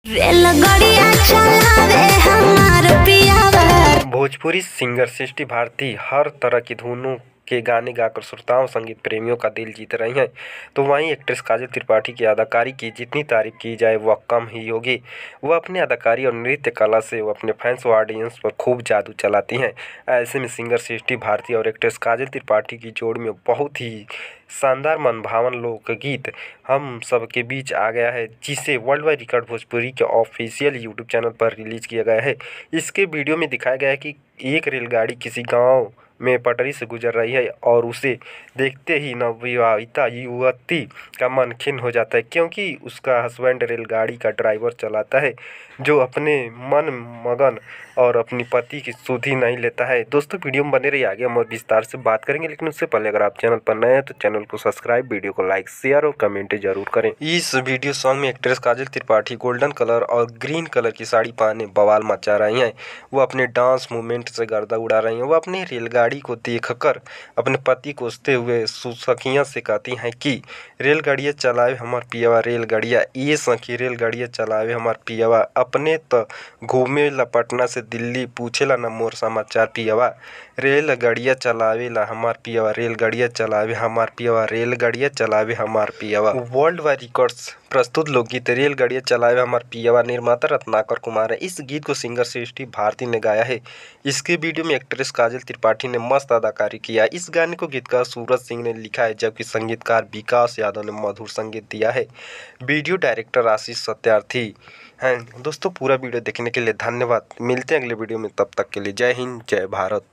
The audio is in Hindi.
रेलगाड़ियाँ चलावे हमार पियावा। भोजपुरी सिंगर सृष्टि भारती हर तरह की धुनों के गाने गाकर श्रोताओं संगीत प्रेमियों का दिल जीत रही हैं। तो वहीं एक्ट्रेस काजल त्रिपाठी की अदाकारी की जितनी तारीफ की जाए वह कम ही होगी। वह अपनी अदाकारी और नृत्य कला से वह अपने फैंस व ऑडियंस पर खूब जादू चलाती हैं। ऐसे में सिंगर सृष्टि भारती और एक्ट्रेस काजल त्रिपाठी की जोड़ी में बहुत ही शानदार मनभावन लोकगीत हम सबके बीच आ गया है, जिसे वर्ल्ड वाइड रिकॉर्ड भोजपुरी के ऑफिशियल यूट्यूब चैनल पर रिलीज किया गया है। इसके वीडियो में दिखाया गया है कि एक रेलगाड़ी किसी गांव में पटरी से गुजर रही है और उसे देखते ही नवविवाहिता युवती का मन खिन्न हो जाता है, क्योंकि उसका हस्बैंड रेलगाड़ी का ड्राइवर चलाता है जो अपने मन मगन और अपनी पति की सुधि नहीं लेता है। दोस्तों वीडियो में बने रहिए, आगे हम और विस्तार से बात करेंगे, लेकिन उससे पहले अगर आप चैनल पर नए हैं तो चैनल को सब्सक्राइब, वीडियो को लाइक, शेयर और कमेंट जरूर करें। इस वीडियो सॉन्ग में एक्ट्रेस काजल त्रिपाठी गोल्डन कलर और ग्रीन कलर की साड़ी पहने बवाल मचा रही हैं। वो अपने डांस मूवमेंट से गर्दा उड़ा रही हैं। वो अपनी रेलगाड़ी को देखकर अपने पति को कोसते हुए सखियां से कहती हैं कि रेलगाड़ियाँ चलावे हमार पियवा, रेलगाड़ियाँ ये सखी रेलगाड़ियाँ चलावे हमार पियवा, अपने तो घूमे ला पटना से दिल्ली, पूछेला न मोर समाचार पियवा, रेलगाड़ियाँ चलावे ला हमार पियवा, रेलगाड़ियाँ चलावे हमार पियवा, रेलगाड़ियाँ चलावे हमार पियवा। वर्ल्ड वाइड रिकॉर्ड्स प्रस्तुत लोकगीत रेलगाड़ियाँ चलावे हमार पियवा, निर्माता रत्नाकर कुमार है। इस गीत को सिंगर सृष्टि भारती ने गाया है। इसके वीडियो में एक्ट्रेस काजल त्रिपाठी ने मस्त अदाकारी किया। इस गाने को गीतकार सूरज सिंह ने लिखा है, जबकि संगीतकार विकास यादव ने मधुर संगीत दिया है। वीडियो डायरेक्टर आशीष सत्यार्थी हैं। दोस्तों पूरा वीडियो देखने के लिए धन्यवाद। मिलते हैं अगले वीडियो में, तब तक के लिए जय हिंद, जय भारत।